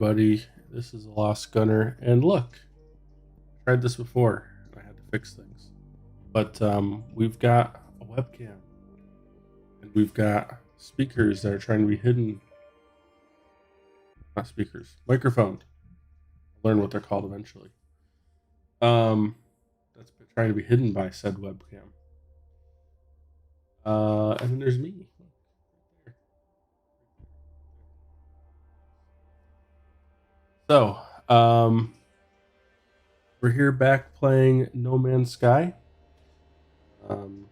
Buddy, this is a Lost Gunner, and look, I tried this before. I had to fix things, but we've got a webcam, and we've got speakers that are trying to be hidden. Not speakers, microphones. I'll learn what they're called eventually. That's trying to be hidden by said webcam. And then there's me. So, we're here back playing No Man's Sky. We're gonna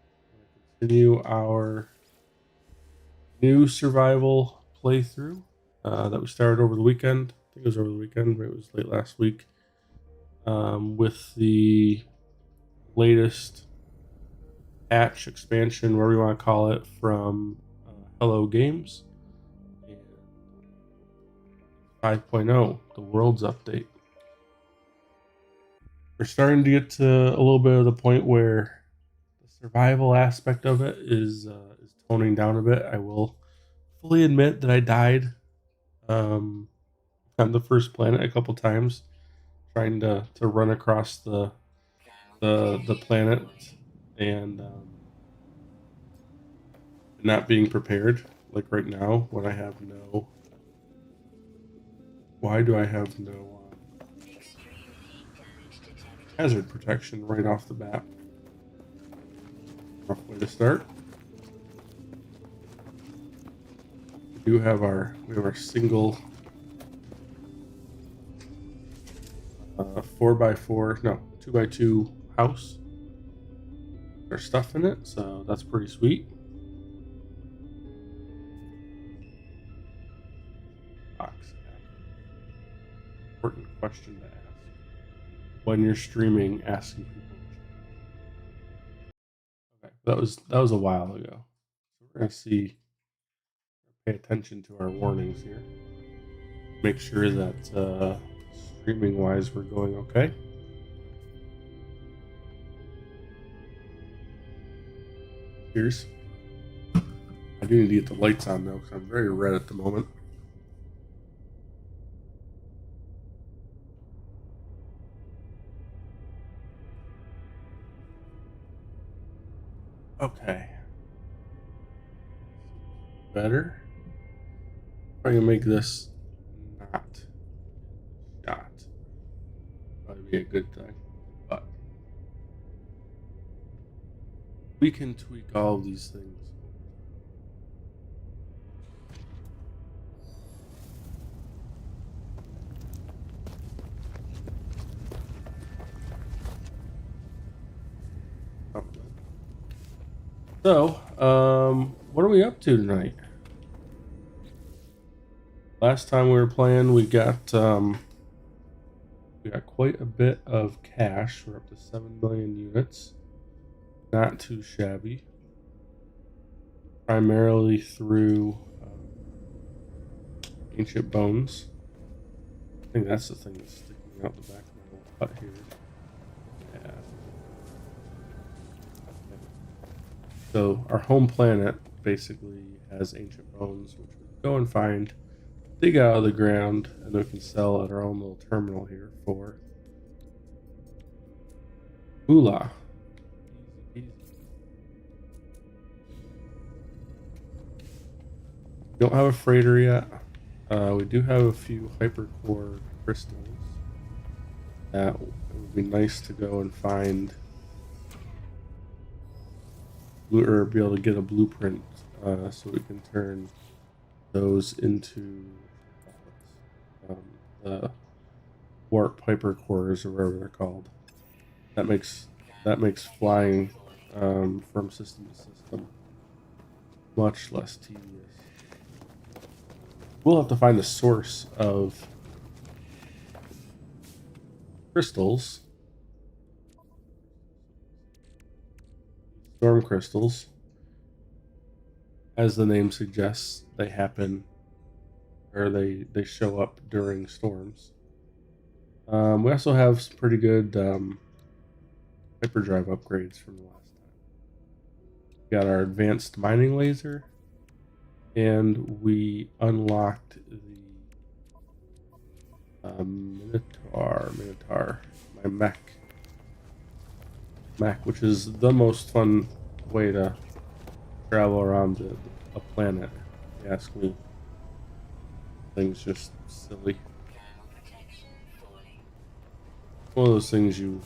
continue our new survival playthrough that we started over the weekend. I think it was over the weekend, but it was late last week. With the latest patch expansion, whatever you want to call it, from Hello Games and 5.0, the Worlds Update. We're starting to get to a little bit of the point where the survival aspect of it is toning down a bit. I will fully admit that I died on the first planet a couple times, trying to run across the planet and not being prepared. Like right now, when I have no. Why do I have no hazard protection right off the bat? Rough way to start. We have our single 4x4, no, 2x2 house. There's stuff in it, so that's pretty sweet. Box. Important question to ask when you're streaming, asking people. Okay, that was a while ago. So we're gonna pay attention to our warnings here. Make sure that streaming wise we're going okay. Cheers. I do need to get the lights on though, because I'm very red at the moment. Okay. Better. I'm gonna make this not shot. Probably be a good thing, but we can tweak all of these things. So, what are we up to tonight? Last time we were playing, we got quite a bit of cash. We're up to 7 million units. Not too shabby. Primarily through ancient bones. I think that's the thing that's sticking out the back of my little hut here. Yeah. So our home planet basically has ancient bones, which we go and find, dig out of the ground, and then we can sell at our own little terminal here for moolah. Easy peasy. We don't have a freighter yet. We do have a few hypercore crystals that it would be nice to go and find, or be able to get a blueprint so we can turn those into the warp hypercores or whatever they're called. That makes flying from system to system much less tedious. We'll have to find the source of crystals, storm crystals. As the name suggests, they happen, or they show up during storms. We also have some pretty good hyperdrive upgrades from the last time. We got our advanced mining laser, and we unlocked the Minotaur, my mech, which is the most fun way to travel around a planet. If you ask me, things just silly. One of those things you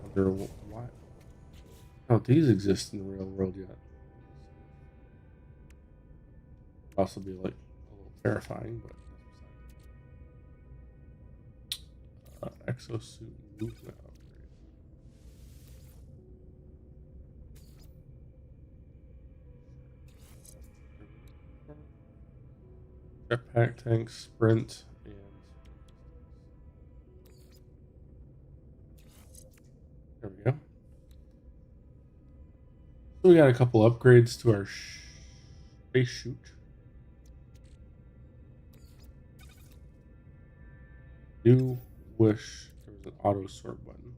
wonder why don't these exist in the real world yet. Also be like a little terrifying, but exosuit movement upgrade. Jetpack tank, sprint, and there we go. So we got a couple upgrades to our space chute. Do wish there was an auto sort button.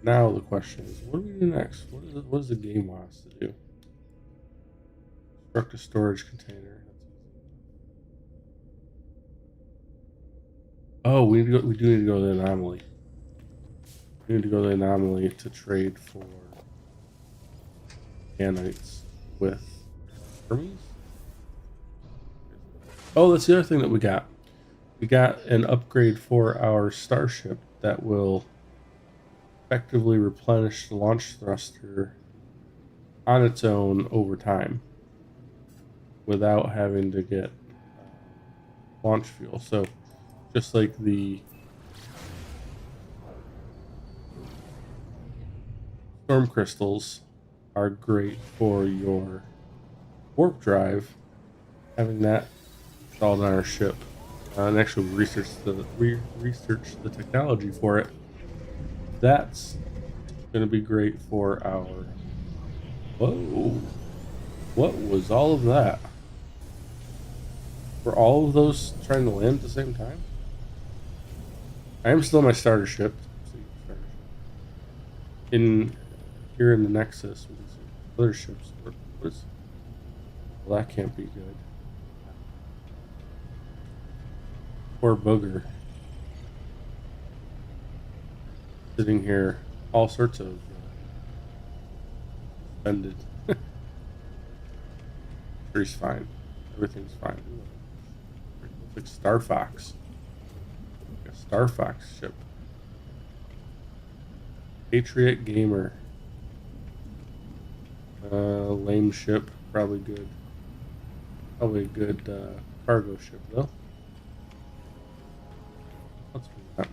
Now the question is, what do we do next? What does the game want us to do? Construct a storage container. Oh, we do need to go to the anomaly. We need to go to the anomaly to trade for nanites with Hermes. Oh, that's the other thing that we got. We got an upgrade for our starship that will effectively replenish the launch thruster on its own over time without having to get launch fuel. So just like the storm crystals are great for your warp drive, having that installed on our ship and actually research the technology for it. That's going to be great for our. Whoa! What was all of that? Were all of those trying to land at the same time? I am still my starter ship. In here in the Nexus, we can see other ships. Well, that can't be good. Poor booger. Sitting here, all sorts of suspended. He's fine. Everything's fine. Looks like Star Fox. Like a Star Fox ship. Patriot Gamer. Lame ship. Probably good. Probably a good cargo ship, though. Let's do that.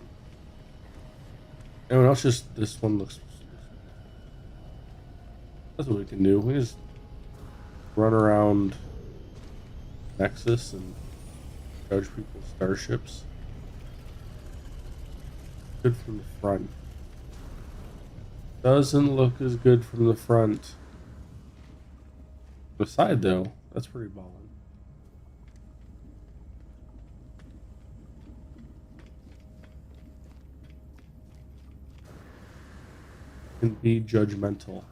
Anyone else? Just this one looks. That's what we can do. We just run around Nexus and judge people's starships. Good from the front. Doesn't look as good from the front. The side, though, that's pretty ballin'. Can be judgmental.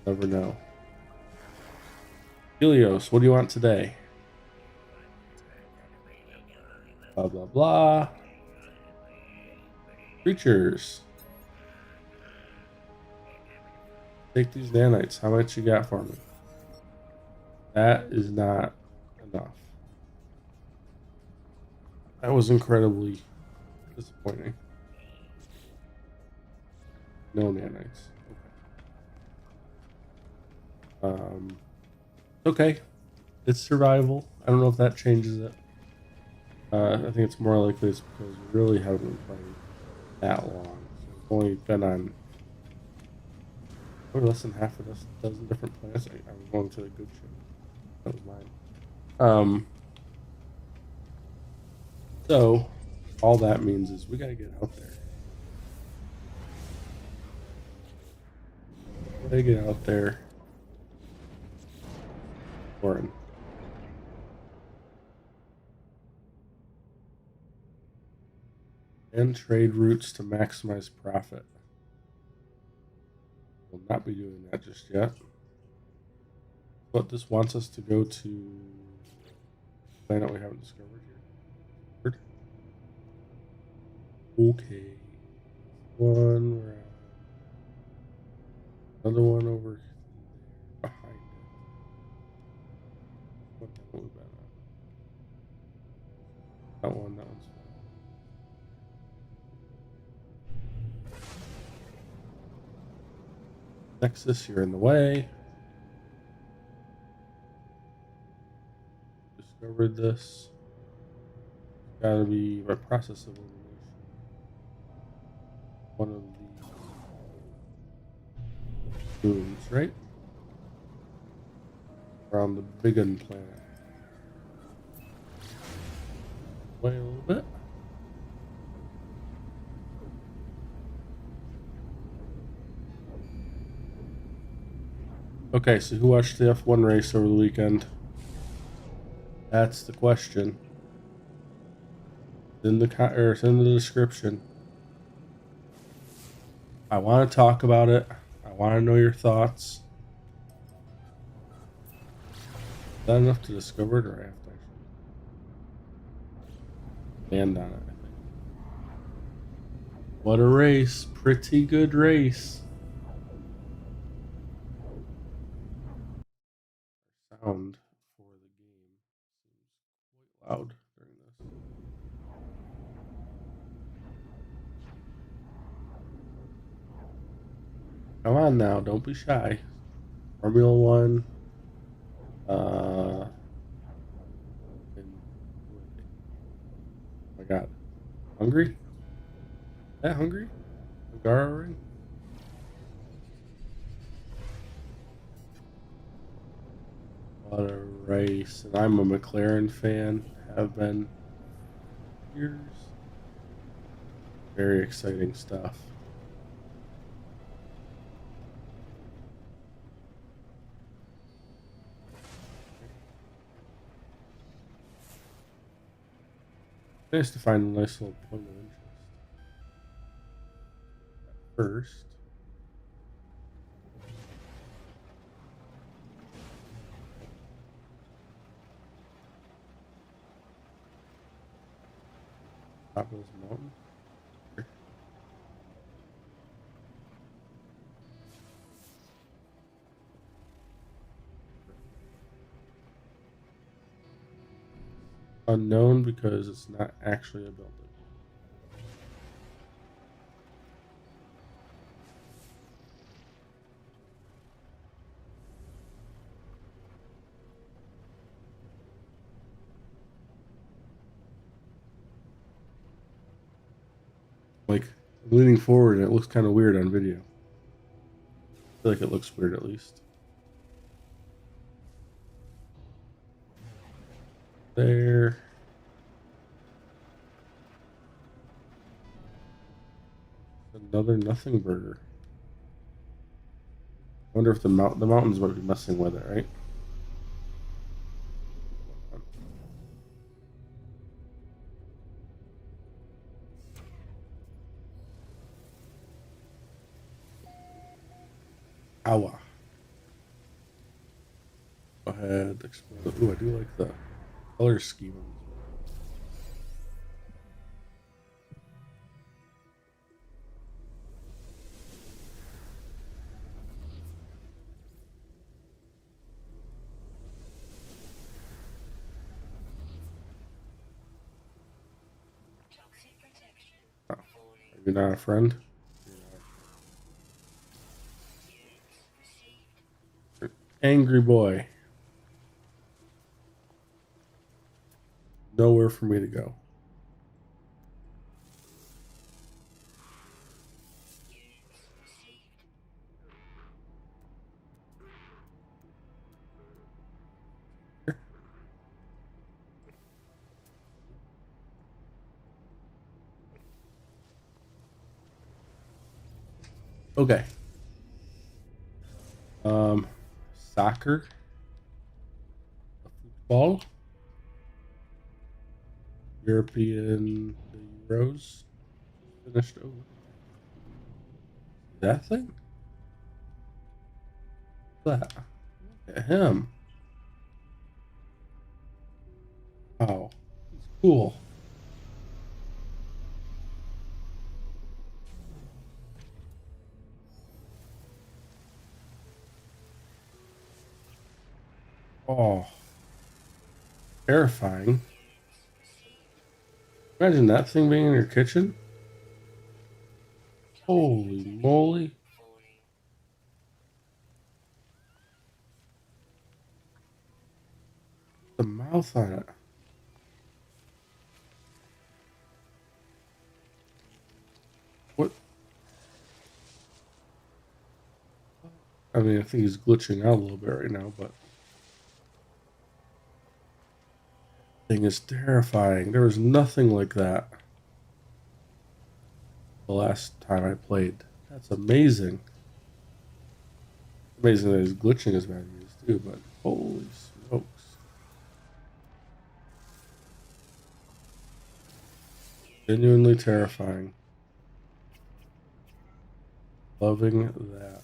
Never know. Helios, what do you want today? Blah, blah, blah. Creatures. Take these nanites. How much you got for me? That is not enough. That was incredibly disappointing. No nanites. Okay. It's survival. I don't know if that changes it. I think it's more likely it's because we really haven't been playing that long. So we've only been on less than half a dozen different planets. I was going to the good ship. That was mine. So all that means is we gotta get out there. We gotta get out there. Warren. And trade routes to maximize profit. We'll not be doing that just yet. But this wants us to go to a planet we haven't discovered here. Okay. One, we're at another one over there behind it. What haven't we been on? That one's fine. Nexus, you're in the way. Discovered this. It's gotta be by process of elimination. One of the moons, right? Around the big un planet. Wait a little bit. Okay, so who watched the F1 race over the weekend? That's the question. It's in the description. I want to talk about it. I want to know your thoughts. Is that enough to discover it, or I have to actually land on it? I think. What a race! Pretty good race. Sound for the game seems quite loud during this. Come on now, don't be shy. Formula One. And oh my God, hungry? That hungry? Angara ring? What a race! And I'm a McLaren fan. Have been for years. Very exciting stuff. Nice to find a nice little point of interest. First, top of this mountain. Unknown because it's not actually a building. Like, I'm leaning forward and it looks kind of weird on video. I feel like it looks weird at least. There. Another nothing burger. I wonder if the mountains might be messing with it, right? Awa. Go ahead, explore. Ooh, I do like the color scheme. Oh, are you not a friend? Angry boy. Nowhere for me to go. Okay. Soccer, football, European, the Euros finished. Oh, that thing. that. Look at him. Wow. He's cool. Oh, terrifying. Imagine that thing being in your kitchen. Holy moly. The mouth on it. What? I mean, I think he's glitching out a little bit right now, but thing is terrifying. There was nothing like that the last time I played. That's amazing. Amazing that he's glitching as bad as he is too, but holy smokes. Genuinely terrifying. Loving that.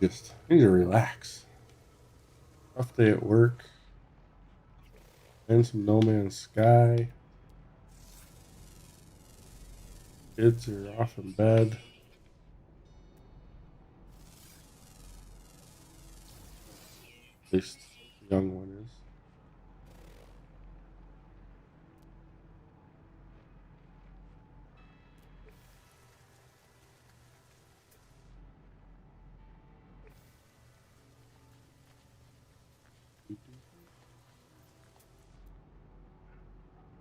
Just need to relax. Rough day at work. And some No Man's Sky. Kids are off in bed. At least the young one is.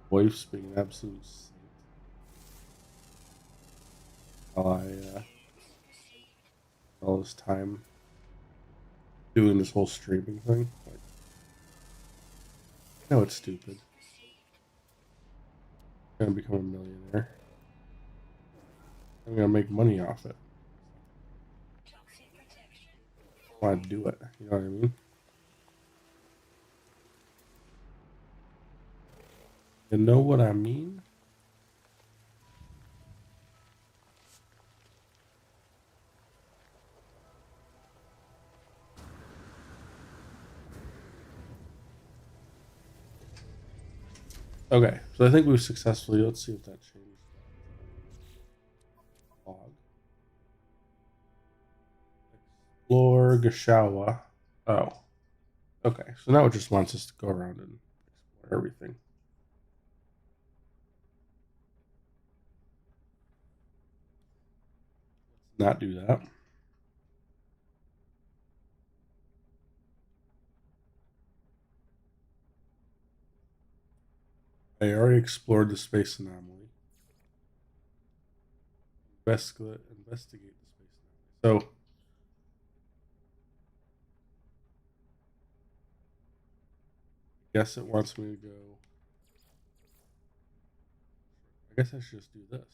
Wife's being an absolute saint. While I all this time doing this whole streaming thing. Like, I know it's stupid. I'm gonna become a millionaire. I'm gonna make money off it. I want to do it. You know what I mean? You know what I mean? Okay, so I think we've successfully. Let's see if that changed. Log. Explore Gashawa. Oh, okay. So now it just wants us to go around and explore everything. Let's not do that. I already explored the space anomaly. Investigate the space anomaly. So I guess it wants me to go. I guess I should just do this.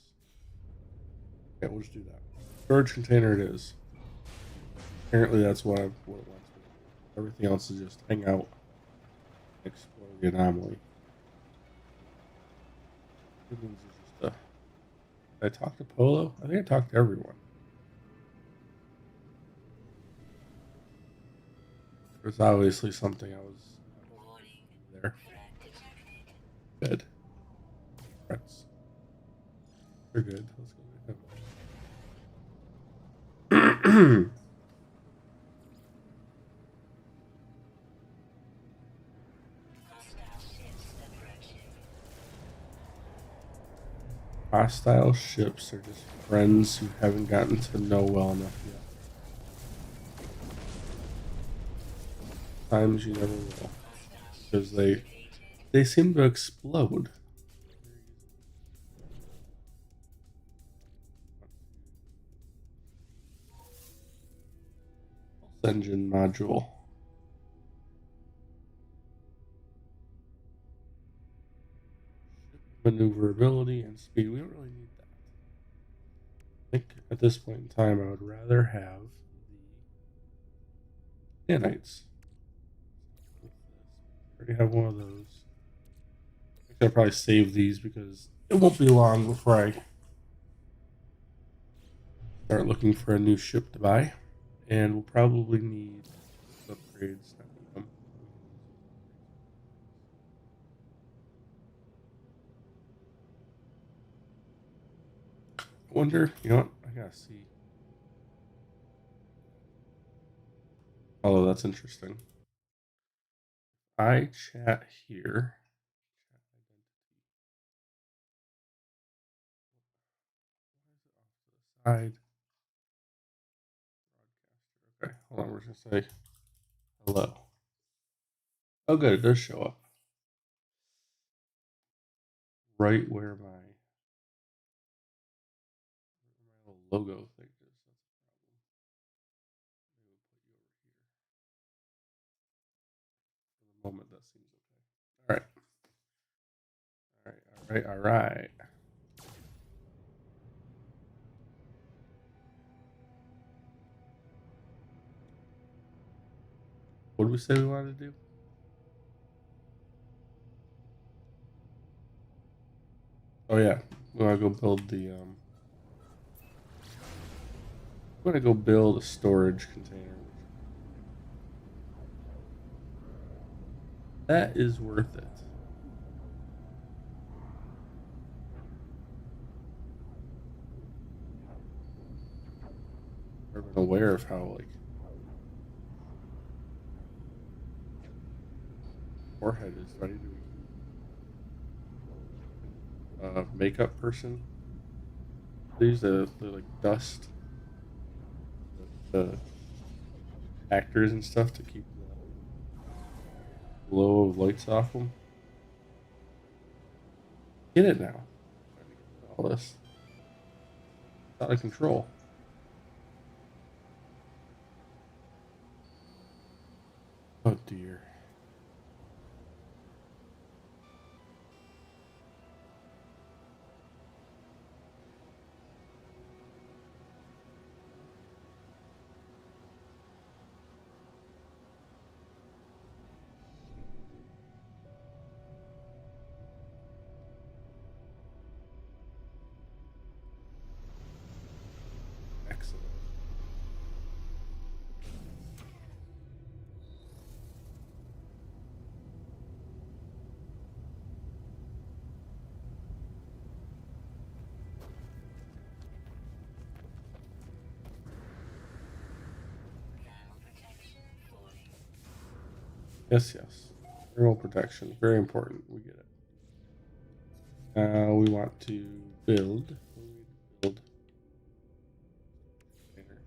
Yeah, we'll just do that. Storage container it is. Apparently that's what it wants me to do. Everything else is just hang out, explore the anomaly. Did I talk to Polo? I think I talked to everyone. There's obviously something I was there. Good. Threats. They're good. Let's go to him. Hostile ships are just friends who haven't gotten to know well enough yet. Times you never will. Because they seem to explode. Engine module. Maneuverability and speed. We don't really need that. I think at this point in time, I would rather have the nanites. I already have one of those. I'll probably save these because it won't be long before I start looking for a new ship to buy, and we'll probably need upgrades. Not need them. I wonder, you know what? I gotta see. Although that's interesting. I chat here. Side. Okay, hold on. We're just gonna say hello. Oh, good. It does show up right where my little logo thing is. That's a problem. Maybe we'll put you over here. For the moment, that seems okay. All right. All right. All right. All right. What did we say we wanted to do? Oh yeah, we want to go build the I'm gonna go build a storage container. That is worth it. I've been aware of how like forehead is ready to be makeup person. They use the like dust, the actors and stuff to keep the glow of lights off them. Get it now. All this. It's out of control. Oh dear. Excellent. Yes, yes. Thermal protection. Very important. We get it. Now we want to build. We need to build container.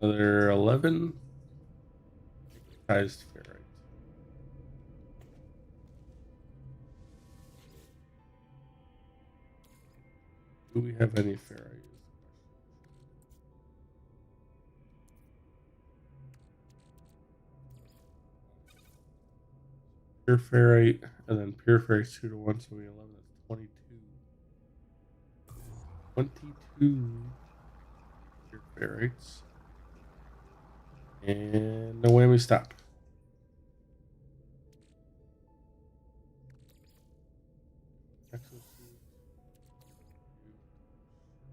Another 11 magnetized ferrite. Do we have any ferrite? Pure ferrite, and then pure ferrite 2 to 1, so we 11. That's 22. 22 pure ferrites. And no way we stop.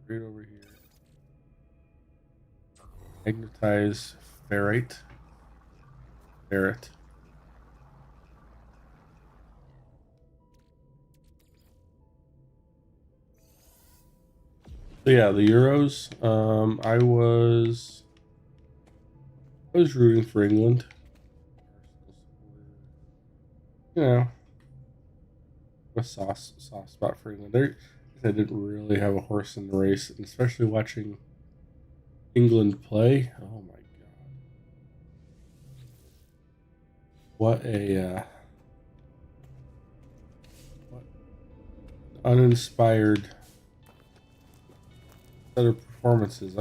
Right over here. Magnetize ferrite. Ferret. So yeah, the Euros. I was rooting for England. You know, a soft spot for England. I didn't really have a horse in the race, and especially watching England play. Oh my god, what a what uninspired set of performances.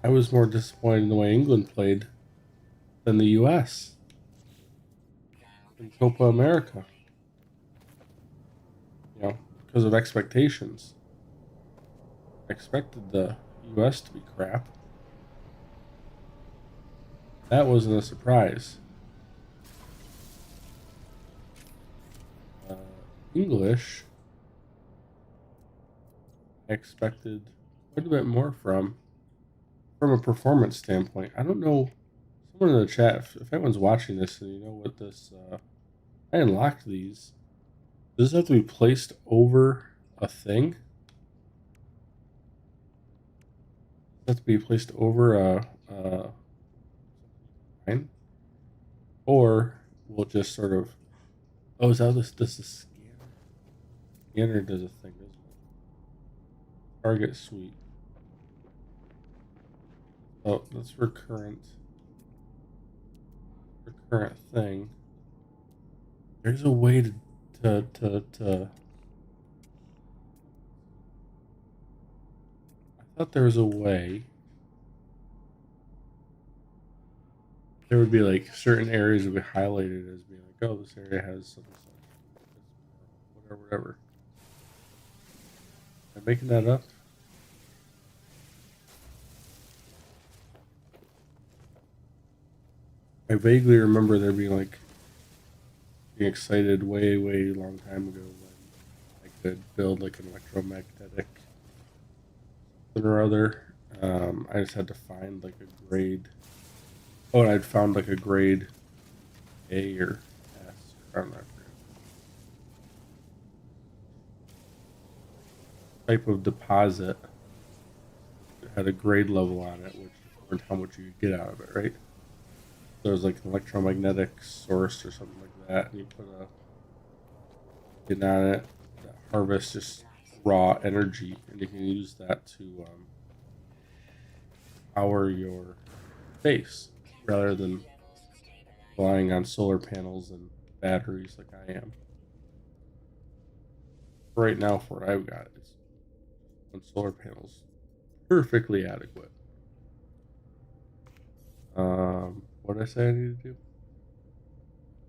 I was more disappointed in the way England played than the U.S. in Copa America. You know, because of expectations. I expected the U.S. to be crap. That wasn't a surprise. Uh, English I expected quite a bit more from a performance standpoint. I don't know. Someone in the chat, if anyone's watching this and you know what this, I unlocked these. Does this have to be placed over a thing? Does it have to be placed over a line? Or we'll just sort of, oh, is that this the scanner? Scanner does a thing, doesn't it? Target suite. Oh, that's for current thing. There's a way to I thought there was a way. There would be like certain areas would be highlighted as being like, oh, this area has such and such, whatever. Am I making that up? I vaguely remember there being like being excited way long time ago when I could build like an electromagnetic something or other. I just had to find like a grade. Oh, and I'd found like a grade A or S. I don't know. Type of deposit had a grade level on it, which determined how much you could get out of it, right? There was like an electromagnetic source or something like that, and you put a pin on it that harvests just raw energy, and you can use that to power your base rather than relying on solar panels and batteries like I am. Right now, for what I've got, it's on solar panels, perfectly adequate. What did I say I need to do?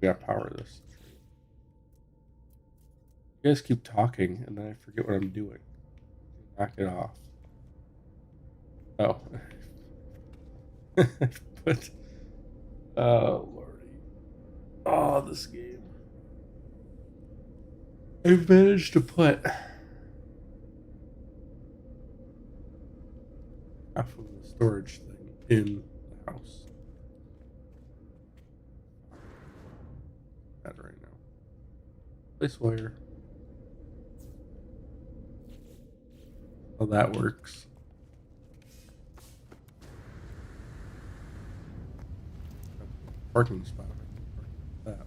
We gotta power this. You guys keep talking, and then I forget what I'm doing. Knock it off. Oh. But, oh, lordy. Oh, this game. I've managed to put half of the storage thing in the house. That right now. Place wire. How that works. Parking spot. That.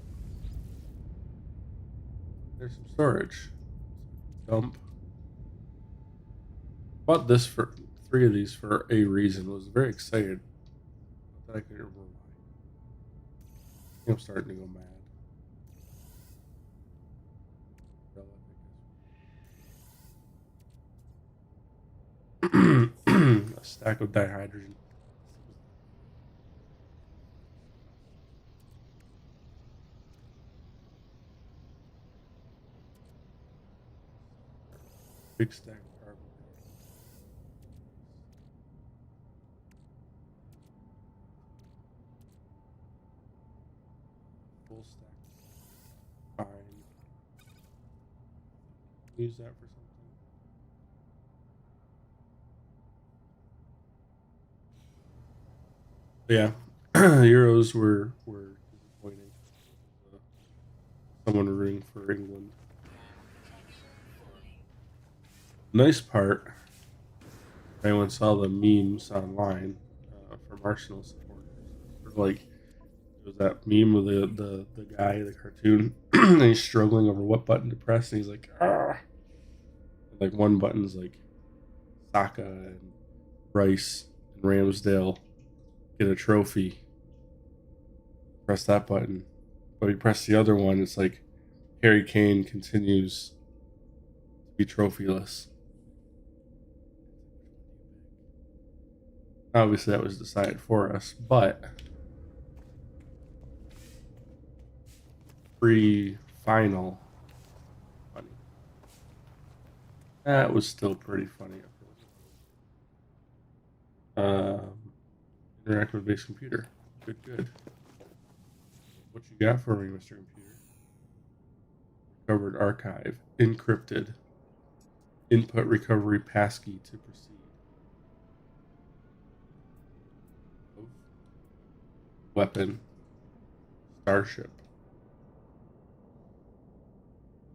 There's some storage. Dump. Bought this for 3 of these for a reason. Was very excited. But I can't remember why. I think I'm starting to go mad. A stack of dihydrogen. Big stack of carbon. Full stack. Fine. Use that for something. But yeah, Euros were disappointing. Someone rooting for England. Nice part. If anyone saw the memes online from Arsenal supporters, sort of like there was that meme with the guy, the cartoon, and he's struggling over what button to press, and he's like, ah. Like one button's like Saka and Rice and Ramsdale get a trophy. Press that button, but you press the other one, it's like Harry Kane continues to be trophyless. Obviously, that was decided for us, but pre-final funny. That was still pretty funny. Interactive based computer. Good. What you got for me, Mr. Computer? Recovered archive. Encrypted Input recovery passkey to proceed. Weapon. Starship.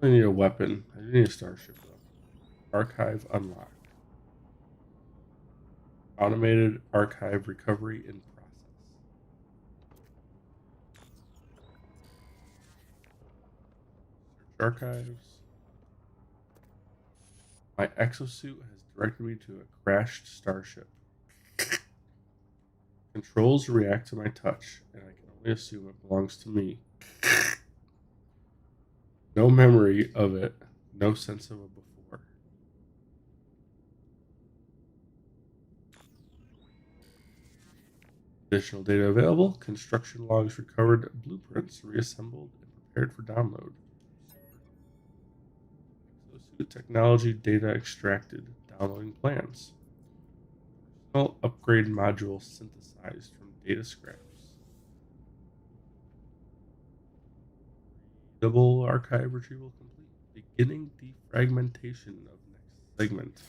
I need a weapon. I do need a starship though. Archive unlocked. Automated archive recovery in process. Search archives. My exosuit has directed me to a crashed starship. Controls react to my touch, and I can only assume it belongs to me. No memory of it, no sense of it before. Additional data available. Construction logs recovered, blueprints reassembled and prepared for download. Exosuit technology data extracted. Downloading plans. Personal upgrade module synthesized from data scraps. Double archive retrieval complete. Beginning defragmentation of next segment.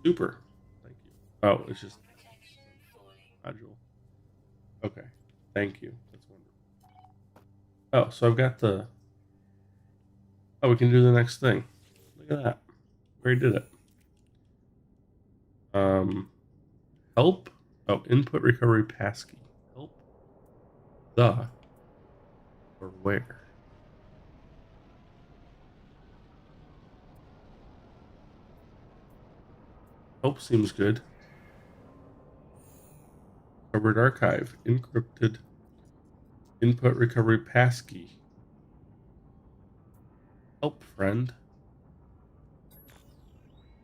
Super. Thank you. Oh, it's just module. Okay. Thank you. That's wonderful. Oh, so I've got the. Oh, we can do the next thing. Look at that. We already did it. Help. Oh, input recovery passkey. Help. The. Or where. Help seems good. Covered archive. Encrypted. Input recovery passkey. Help, friend.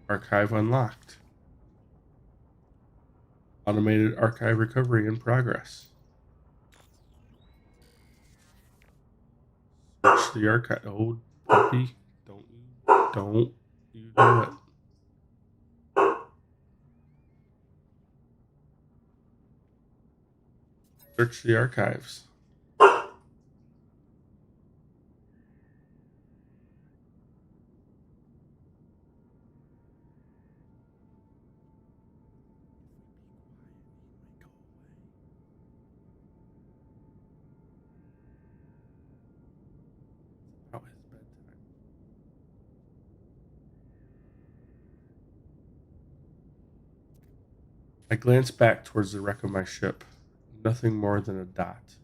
Archive unlocked. Automated archive recovery in progress. Search the archive. Oh, puppy. Don't you do it. Search the archives. About his bedtime. I glance back towards the wreck of my ship. Nothing more than a dot.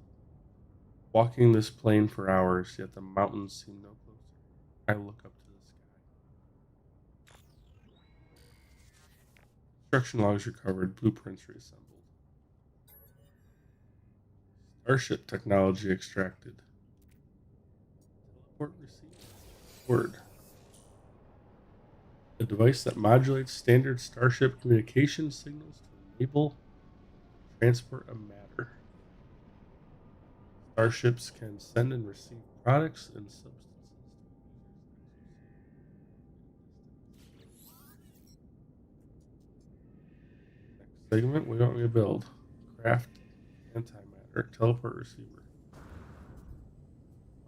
Walking this plane for hours, yet the mountains seem no closer. I look up to the sky. Construction logs recovered, blueprints reassembled. Starship technology extracted. Teleport received. Word. A device that modulates standard Starship communication signals to enable transport of matter. Starships can send and receive products and substances to users' Next segment, we want me to build. Craft antimatter, teleport receiver.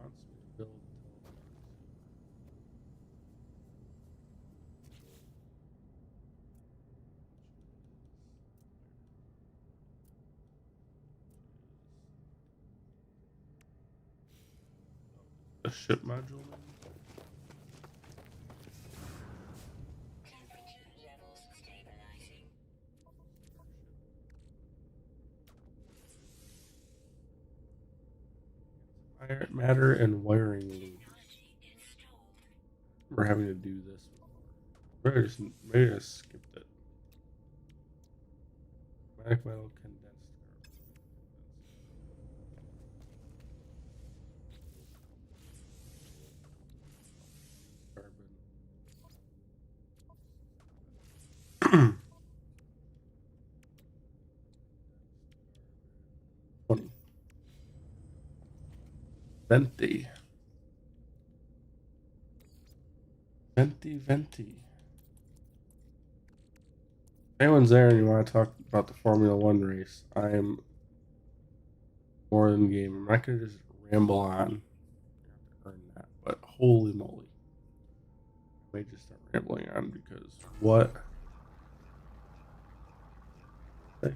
Wants me to build teleport receiver. A ship module. Matter and wiring loops. We're having to do this before. Maybe I skipped it. Magnetic metal condensed carbon. 20. Venti. Venti. If anyone's there and you want to talk about the Formula One race, I am more than game. I'm not going to just ramble on. You have to earn that. But holy moly. I may just start rambling on because what? Okay,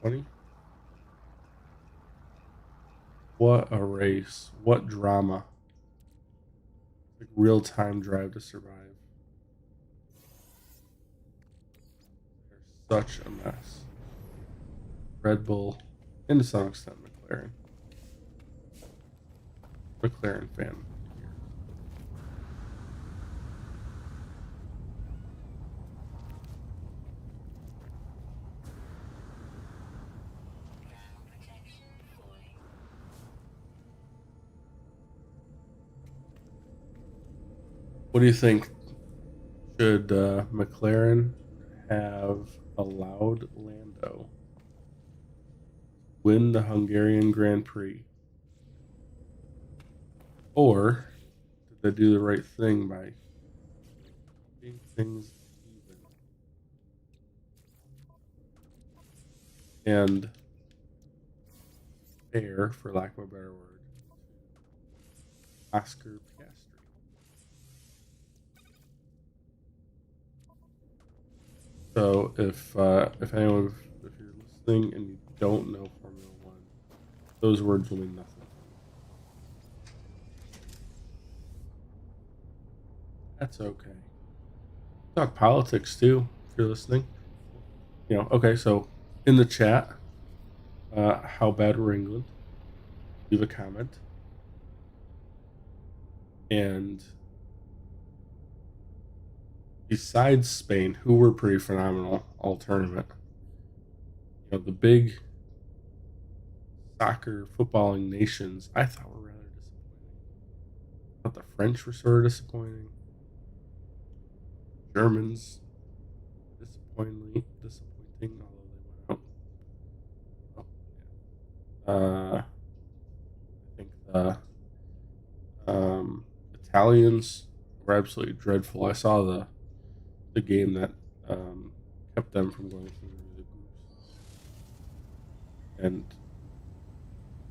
20? What a race. What drama. Like real-time Drive to Survive. They're such a mess. Red Bull, and to some extent McLaren. McLaren fan here. What do you think? Should McLaren have allowed Lando win the Hungarian Grand Prix? Or did they do the right thing by keeping things even and fair, for lack of a better word, Oscar Piastri? So if anyone, if you're listening and you don't know Formula One, those words will mean nothing. That's okay. Talk politics too, if you're listening. Okay, so in the chat, how bad were England? Leave a comment. And besides Spain, who were pretty phenomenal all tournament, the big soccer footballing nations, I thought were rather disappointing. I thought the French were sort of disappointing. Germans, disappointing, although they went out. I think the Italians were absolutely dreadful. I saw the game that kept them from going through the groups, and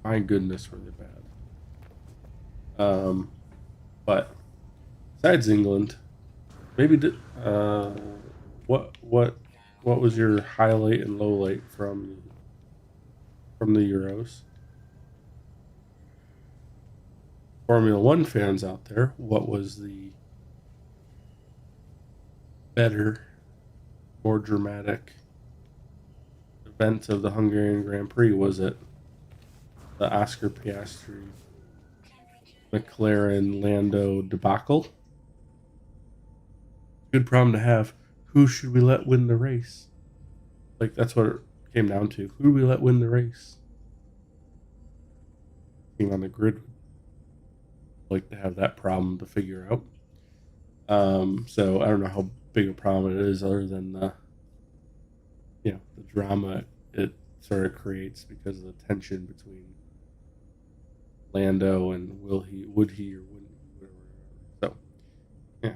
my goodness, were they bad. But besides England, maybe what was your highlight and low light from the Euros? Formula One fans out there, what was the better, more dramatic event of the Hungarian Grand Prix? Was it the Oscar Piastri McLaren Lando debacle? Good problem to have. Who should we let win the race? Like, that's what it came down to. Who do we let win the race? Being on the grid would like to have that problem to figure out. So I don't know how big a problem it is, other than the drama it sort of creates because of the tension between Lando and would he or wouldn't he, whatever. So yeah,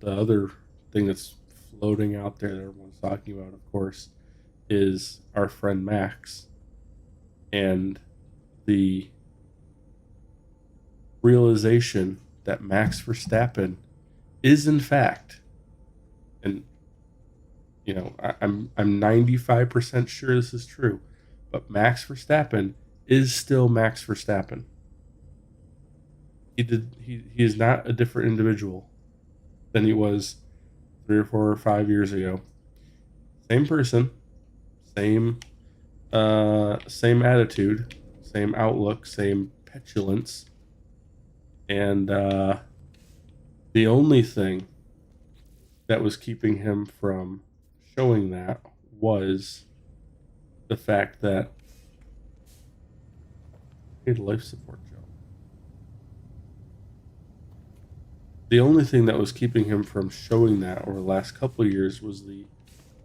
the other thing that's floating out there that everyone's talking about, of course, is our friend Max and the realization that Max Verstappen is in fact, and I'm 95% sure this is true, but Max Verstappen is still Max Verstappen. He is not a different individual than he was 3 or 4 or 5 years ago. Same person, same attitude, same outlook, same petulance, and the only thing that was keeping him from showing that was the fact that he had life support job. The only thing that was keeping him from showing that over the last couple of years was the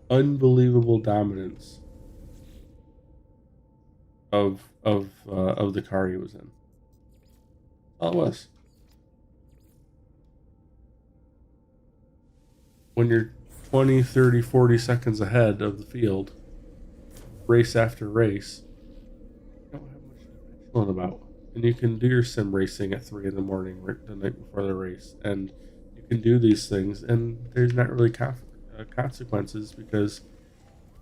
unbelievable dominance of the car he was in. All it was. When you're 20, 30, 40 seconds ahead of the field, race after race, you don't have much to be petulant about. And you can do your sim racing at 3 in the morning, right, the night before the race, and you can do these things, and there's not really consequences because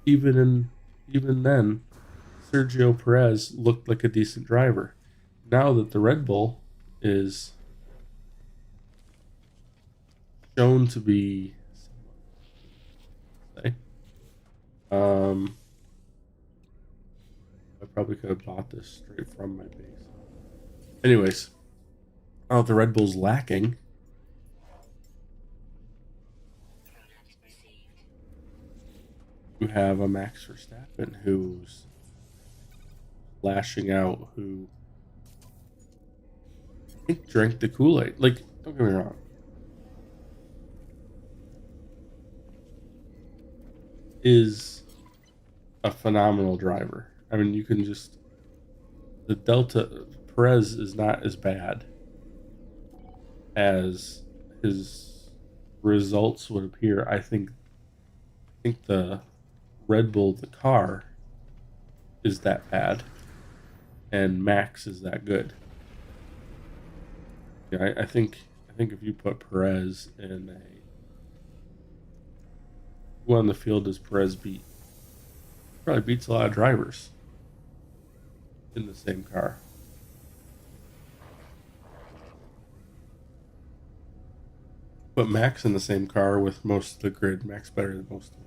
even in even then, Sergio Perez looked like a decent driver. Now that the Red Bull is shown to be, say, um, I probably could have bought this straight from my base. Anyways, now that the Red Bull's lacking, you have a Max Verstappen who's lashing out, who I think drank the Kool-Aid. Like, don't get me wrong. Is a phenomenal driver. I mean, you can just the Delta Perez is not as bad as his results would appear. I think the Red Bull, the car, is that bad, and Max is that good. Yeah, I think if you put Perez in a who on the field does Perez beat? Probably beats a lot of drivers in the same car. Put Max in the same car with most of the grid. Max better than most of them.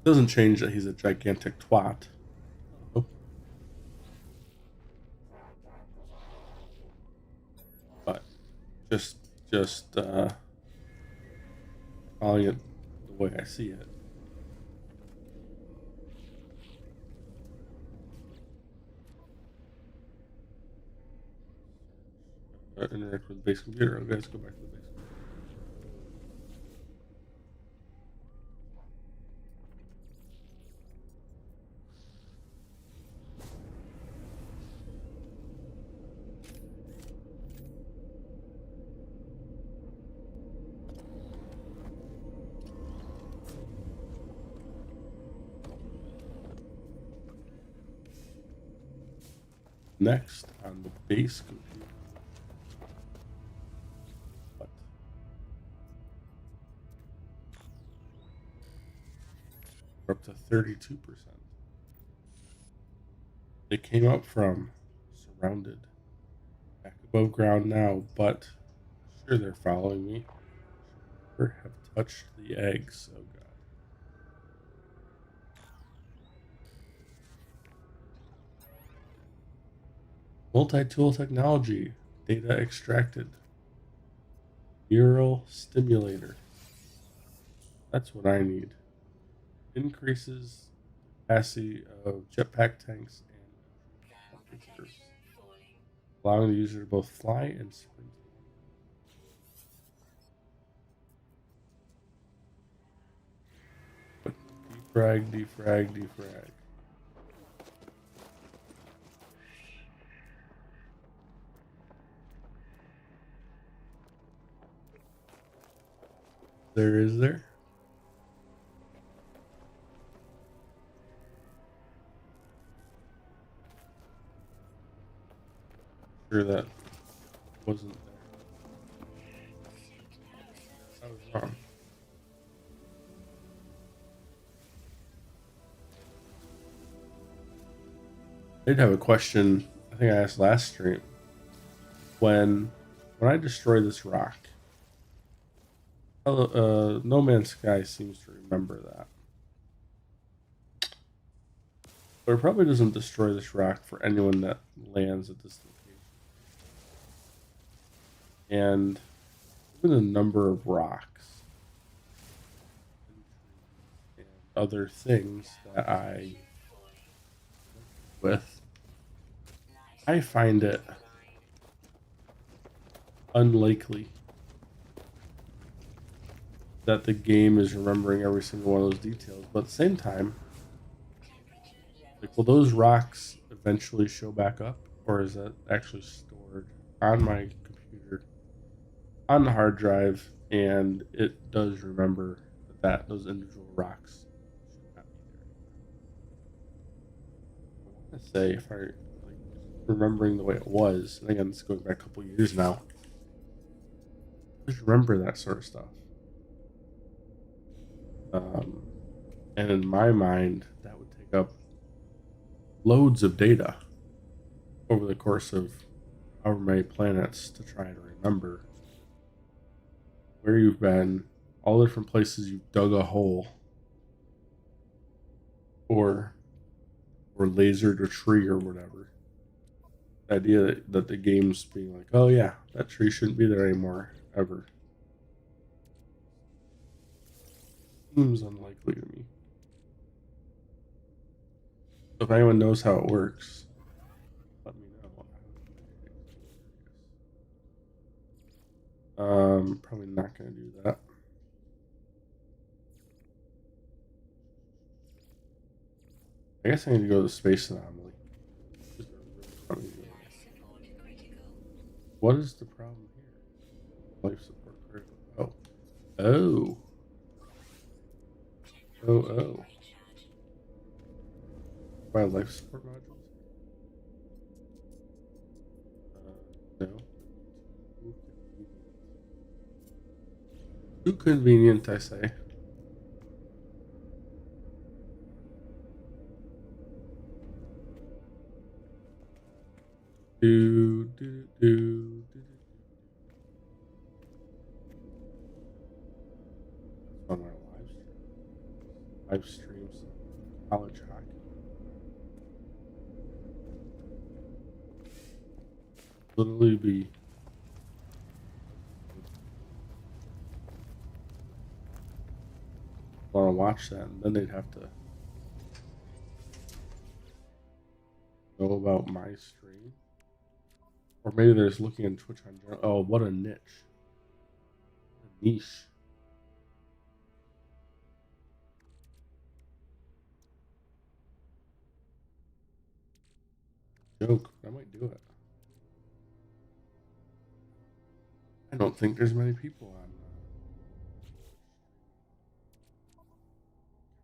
Doesn't change that he's a gigantic twat. Oh, but just just calling it the way I see it. Interact with the base computer. Okay, let's go back to the base computer. Next on the base computer. What? We're up to 32%. They came up from surrounded, back above ground now, but sure they're following me. Should never have touched the eggs. Oh god. Multi-tool technology. Data extracted. Neural stimulator. That's what I need. Increases capacity of jetpack tanks and reserves, allowing the user to both fly and sprint. Defrag, defrag, defrag. There is there. Sure that wasn't there. I was wrong. I did have a question. I think I asked last stream. When I destroy this rock, No Man's Sky seems to remember that. But it probably doesn't destroy this rock for anyone that lands at this location. And given the number of rocks and other things that I with, I find it unlikely that the game is remembering every single one of those details. But at the same time, like, will those rocks eventually show back up, or is that actually stored on my computer on the hard drive, and it does remember that those individual rocks should not be there? I want to say if I like remembering the way it was, and again, this goes back a couple years now. Just remember that sort of stuff. And in my mind, that would take up loads of data over the course of however many planets to try to remember where you've been, all the different places you've dug a hole, or lasered a tree or whatever. The idea that the game's being like, oh yeah, that tree shouldn't be there anymore, ever, seems unlikely to me. So if anyone knows how it works, let me know. Probably not going to do that. I guess I need to go to the space anomaly. What is the problem here? Life support critical. Oh. Oh. Oh. My life support modules? No. Too convenient, I say. Do. On our live streams, college hockey. Literally be want to watch that, and then they'd have to know about my stream, or maybe they're just looking at Twitch on general. Oh, what a niche! What a niche. Joke. I might do it. I don't think there's many people on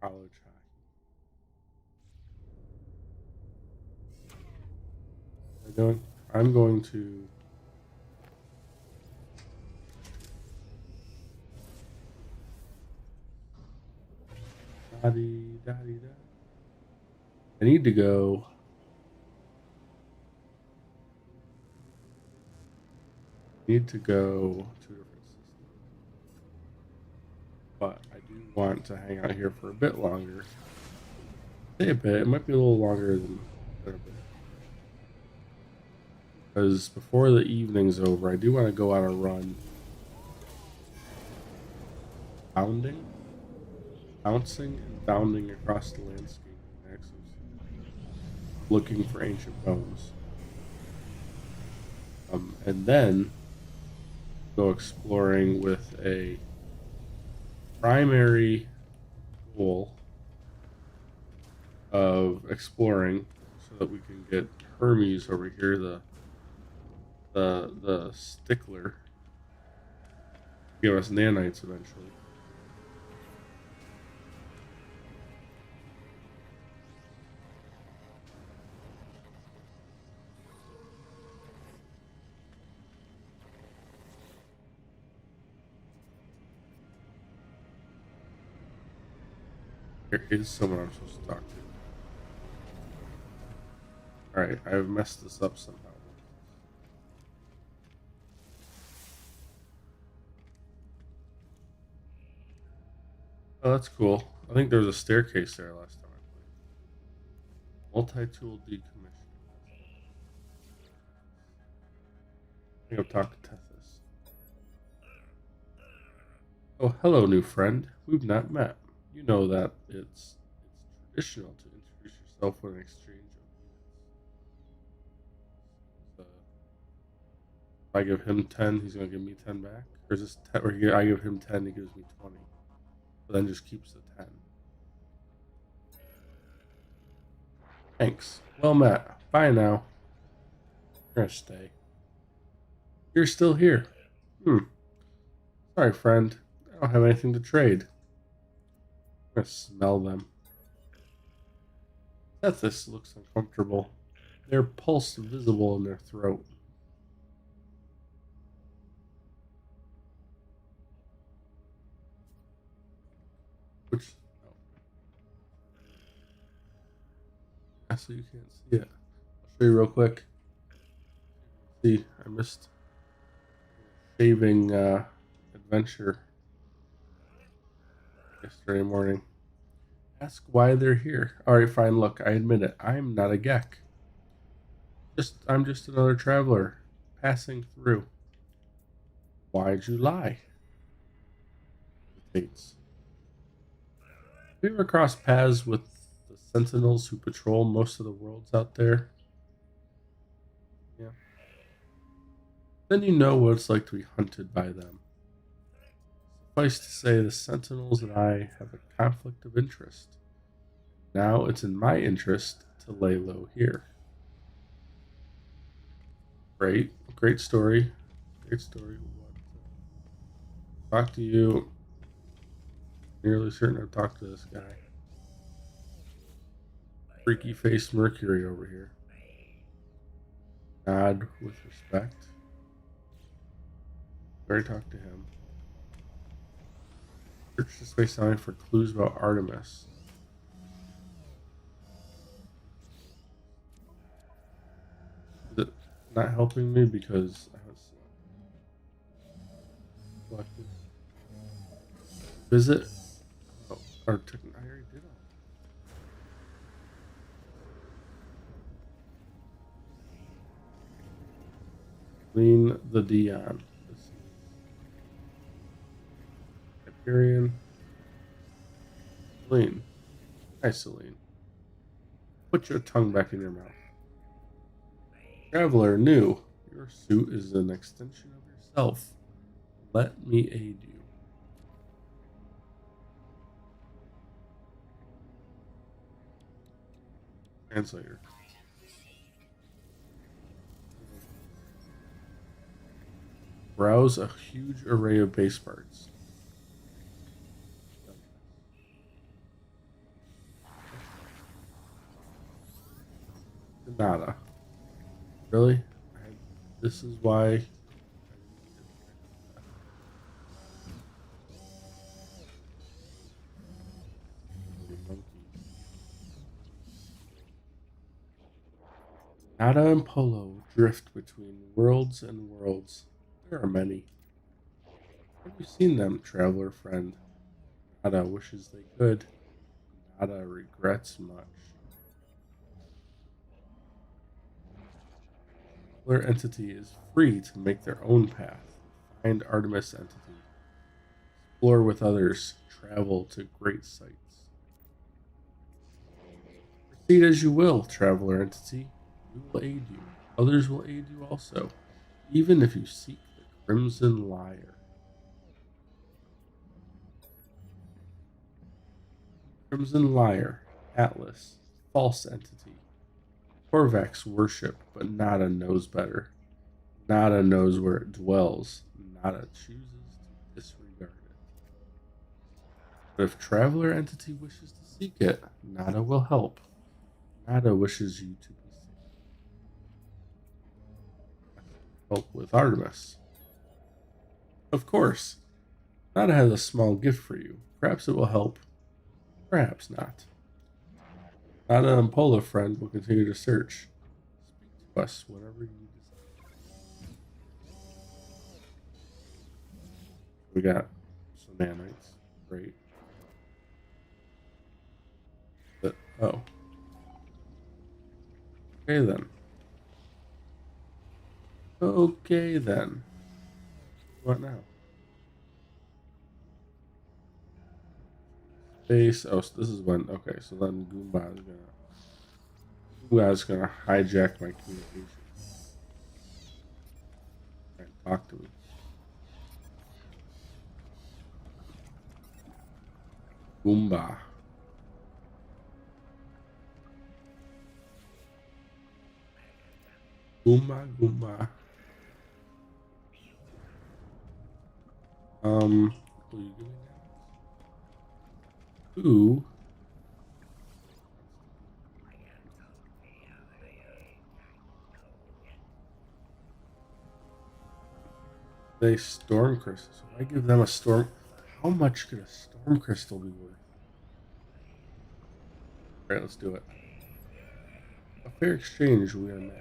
college hockey. What am I doing? I'm going to. I need to go. Need to go to a different system, but I do want to hang out here for a bit longer. Say a bit. It might be a little longer than a bit, because before the evening's over, I do want to go on a run, bouncing and bounding across the landscape, looking for ancient bones, and then go exploring with a primary goal of exploring so that we can get Hermes over here, the stickler, give us nanites eventually. There is someone I'm supposed to talk to. Alright, I've messed this up somehow. Oh, that's cool. I think there was a staircase there last time I played. Multi-tool decommissioning. I think I've talked to Tethys. Oh, hello, new friend. We've not met. You know that it's traditional to introduce yourself with an exchange of units. If I give him 10, he's going to give me 10 back? Or is this 10, or I give him 10, he gives me 20. But then just keeps the 10. Thanks. Well met. Bye now. You're going to stay. You're still here. Sorry, friend. I don't have anything to trade. I'm going to smell them. Tethys looks uncomfortable. Their pulse visible in their throat. So you can't see it. I'll show you real quick. See, I missed shaving adventure yesterday morning. Ask why they're here. Alright, fine, look, I admit it. I'm not a Gek. I'm just another traveler passing through. Why'd you lie? Hesitates. Have you ever crossed paths with the sentinels who patrol most of the worlds out there? Yeah. Then you know what it's like to be hunted by them. Suffice to say, the sentinels and I have a conflict of interest. Now it's in my interest to lay low here. Great story. Great story. Talk to you. Nearly certain I've talked to this guy. Freaky face Mercury over here. Nod with respect. Already talked to him. Search the space line for clues about Artemis. Is it not helping me because I haven't selected? Visit. Oh, I already did all. Clean the Dion. Hyperion. Celine. Hi, Celine. Put your tongue back in your mouth. Traveler, new. Your suit is an extension of yourself. Let me aid you. Translator. Browse a huge array of base parts. Nada. Really? This is why. Nada and Polo drift between worlds and worlds. There are many. Have you seen them, traveler friend? Nada wishes they could. Nada regrets much. Traveler entity is free to make their own path. Find Artemis entity. Explore with others. Travel to great sights. Proceed as you will, traveler entity. We will aid you. Others will aid you also, even if you seek the Crimson Lyre. Crimson Lyre, Atlas, false entity. Korvax worship, but Nada knows better. Nada knows where it dwells. Nada chooses to disregard it. But if traveler entity wishes to seek it, Nada will help. Nada wishes you to be safe. Help with Artemis. Of course. Nada has a small gift for you. Perhaps it will help. Perhaps not. Nada and Pola friend will continue to search. Speak to us whenever you decide. We got some nanites. Great. But, oh. Okay then. Okay then. What now? Space. Oh, so this is when. Okay, so then Goomba's gonna hijack my communication. And talk to me. Goomba. Goomba. Will you give me that? Ooh. They storm crystals. If I give them a storm, how much could a storm crystal be worth? All right, let's do it. Fair exchange, we are matched.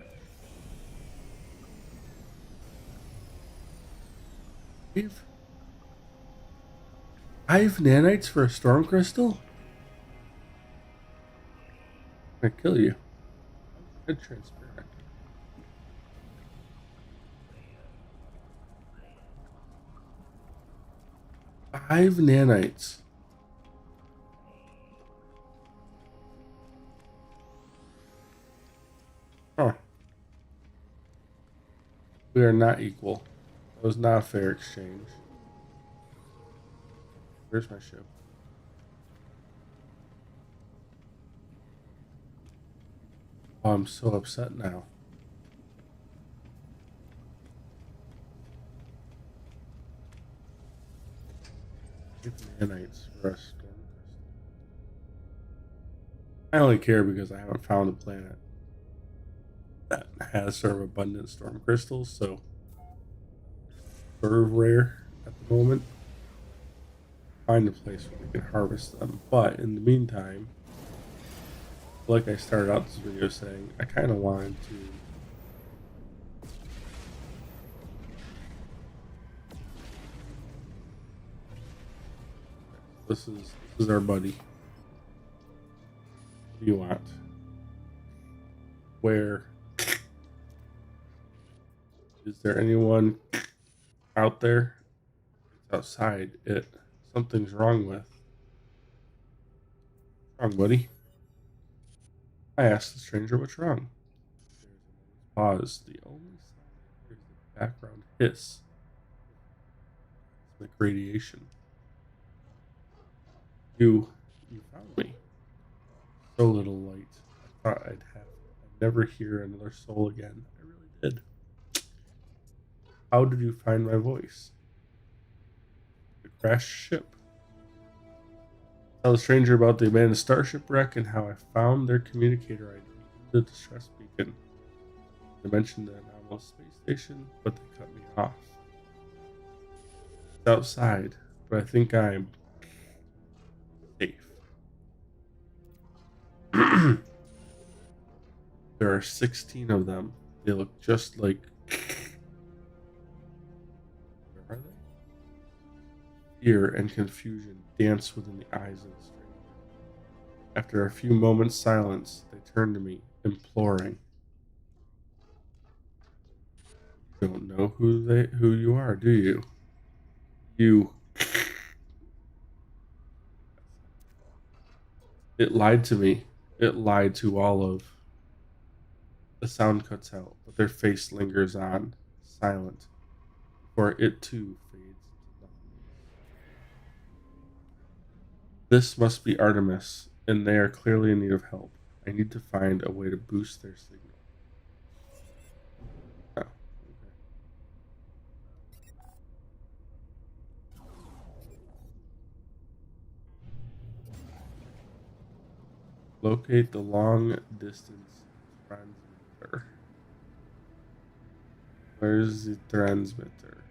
5 nanites for a storm crystal? I kill you. Good transparent. 5 nanites. Huh. We are not equal. That was not a fair exchange. Where's my ship? Oh, I'm so upset now. Nanites for a storm crystal. I only care because I haven't found a planet that has sort of abundant storm crystals, so sort of rare at the moment. Find a place where we can harvest them. But in the meantime, like I started out this video saying, I kind of wanted to this is our buddy. What do you want? Where is there anyone out there? It's outside. Something's wrong with. Wrong, buddy. I asked the stranger what's wrong. There's a moment's pause. The only sound I hear is the background hiss. Like radiation. You found me. So little light. I thought I'd never hear another soul again. I really did. How did you find my voice? The crashed ship. Tell the stranger about the abandoned starship wreck and how I found their communicator ID in the distress beacon. They mentioned the anomalous space station, but they cut me off. It's outside, but I think I'm safe. There are 16 of them. They look just like... Where are they? Fear and confusion dance within the eyes of the stranger. After a few moments' silence, they turn to me, imploring. You don't know who you are, do you? You... It lied to me. It lied to all of... The sound cuts out, but their face lingers on, silent, before it too fades into nothingness. This must be Artemis, and they are clearly in need of help. I need to find a way to boost their signal. Oh, okay. Locate the long distance transmitter. Where's the transmitter?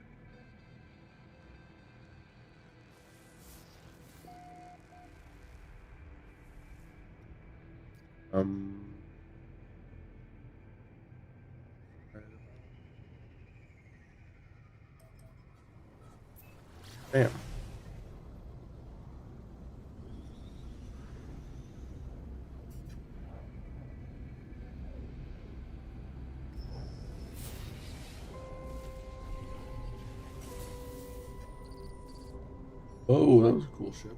Bam. Oh, that was a cool ship.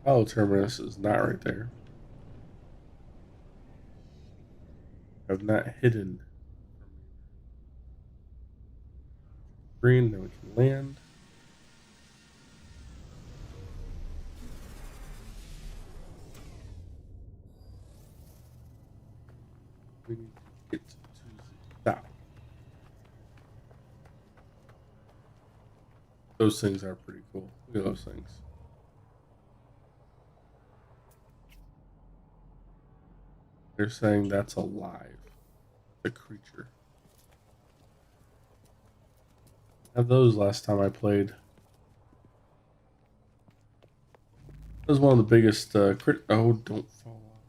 Oh, terminus is not right there. I've not hidden. Green, then we can land. We need to get to the top. Those things are pretty cool. Look at those things. They're saying that's alive. The creature. I had those last time I played. That was one of the biggest don't fall off.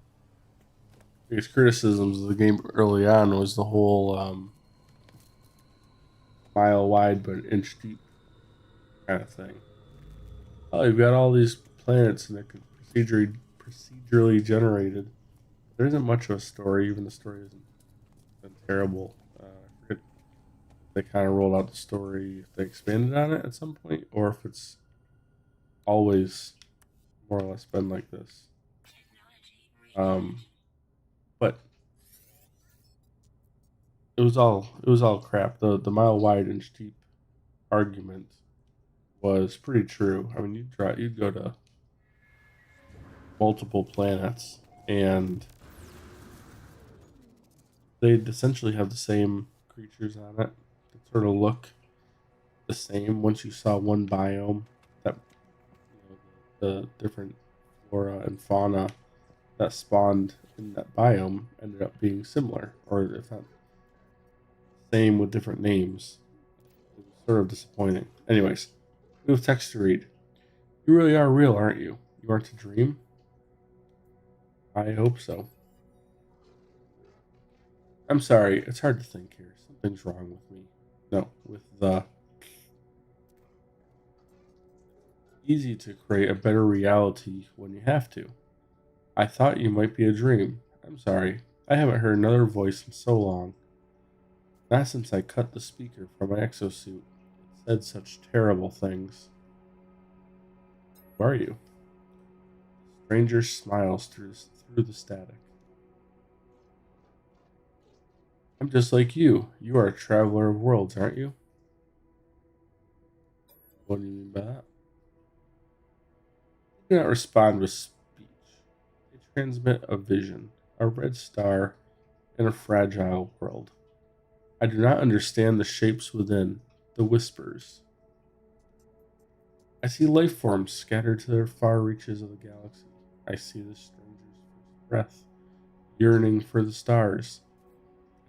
Biggest criticisms of the game early on was the whole mile wide but inch deep kind of thing. Oh, you've got all these planets and it could procedurally generated. There isn't much of a story. Even the story isn't been terrible. I forget if they kind of rolled out the story, if they expanded on it at some point, or if it's always more or less been like this. Um, but it was all crap. The mile wide inch deep argument was pretty true. I mean, you'd go to multiple planets and they'd essentially have the same creatures on it. That sort of look the same once you saw one biome. That the different flora and fauna that spawned in that biome ended up being similar, or if not same with different names. It was sort of disappointing. Anyways, we have text to read. You really are real, aren't you? You aren't a dream? I hope so. I'm sorry, it's hard to think here. Something's wrong with me. No, with the easy to create a better reality when you have to. I thought you might be a dream. I'm sorry. I haven't heard another voice in so long. Not since I cut the speaker from my exosuit. It said such terrible things. Who are you? Stranger smiles through the static. I'm just like you. You are a traveler of worlds, aren't you? What do you mean by that? You cannot respond with speech. They transmit a vision, a red star, in a fragile world. I do not understand the shapes within, the whispers. I see life forms scattered to the far reaches of the galaxy. I see the stranger's first breath, yearning for the stars.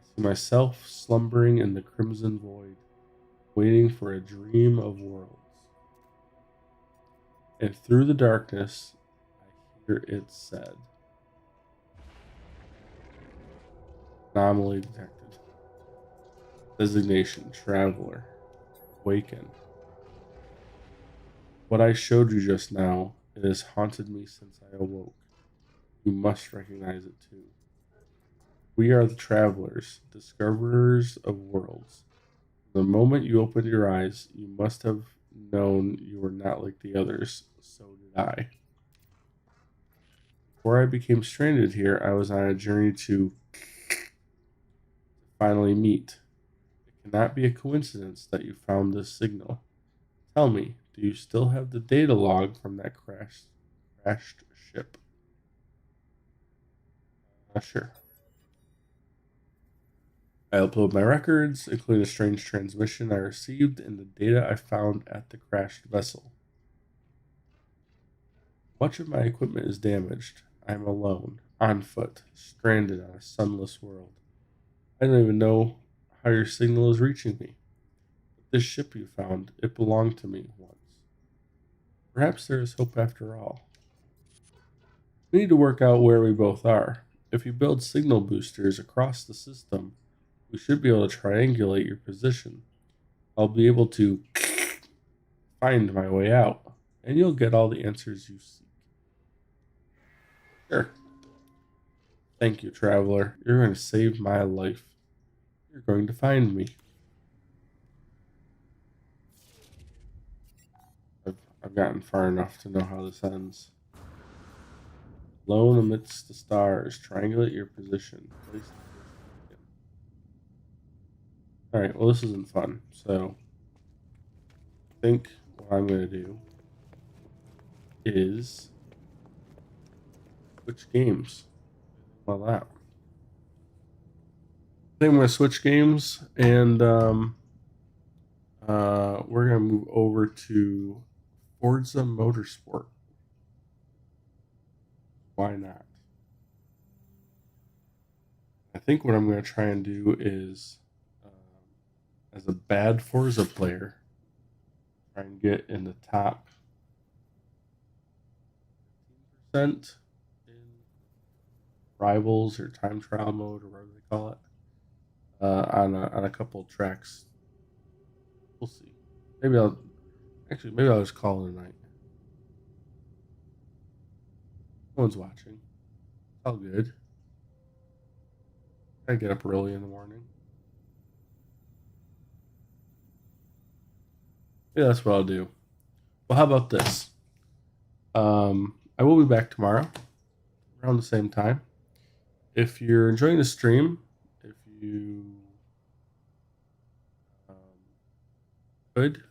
I see myself slumbering in the crimson void, waiting for a dream of worlds. And through the darkness, I hear it said, anomaly detected. Designation traveler. Awaken. What I showed you just now, it has haunted me since I awoke. You must recognize it too. We are the travelers, discoverers of worlds. The moment you opened your eyes, you must have known you were not like the others. So did I. Before I became stranded here, I was on a journey to finally meet. It cannot be a coincidence that you found this signal. Tell me, do you still have the data log from that crashed ship? Sure. I upload my records, including a strange transmission I received and the data I found at the crashed vessel. Much of my equipment is damaged. I am alone, on foot, stranded on a sunless world. I don't even know how your signal is reaching me. But this ship you found, it belonged to me once. Perhaps there is hope after all. We need to work out where we both are. If you build signal boosters across the system, we should be able to triangulate your position. I'll be able to find my way out, and you'll get all the answers you seek. Sure. Thank you, traveler. You're going to save my life. You're going to find me. I've gotten far enough to know how this ends. Alone amidst the stars, triangulate your position. Place the first beacon. Alright, well, this isn't fun. So, I think what I'm going to do is switch games. Well, that. I think I'm going to switch games and we're going to move over to Forza Motorsport. Why not? I think what I'm going to try and do is, as a bad Forza player, try and get in the top in rivals or time trial mode or whatever they call it on a couple of tracks. We'll see. Maybe I'll just call it a night. No one's watching. It's all good. I get up early in the morning. Yeah, that's what I'll do. Well, how about this? I will be back tomorrow around the same time. If you're enjoying the stream, if you um, could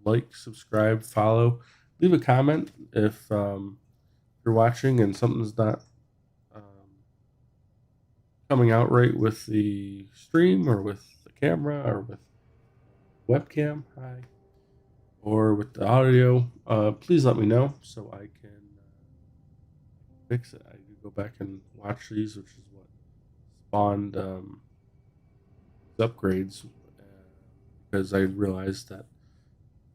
like, subscribe, follow, leave a comment if you're watching and something's not um, coming out right with the stream or with the camera or with webcam. Hi. Or with the audio, please let me know so I can fix it. I do go back and watch these, which is what spawned upgrades because I realized that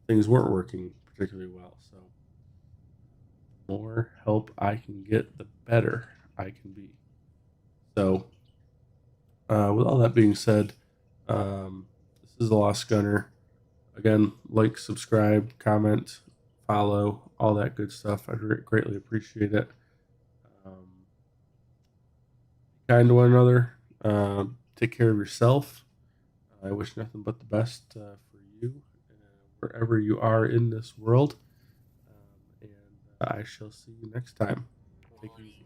things weren't working particularly well. So, the more help I can get, the better I can be. So, with all that being said, this is the Lost Gunner. Again, like, subscribe, comment, follow, all that good stuff. I greatly appreciate it. Be kind to one another. Take care of yourself. I wish nothing but the best for you wherever you are in this world. And I shall see you next time. Take it easy.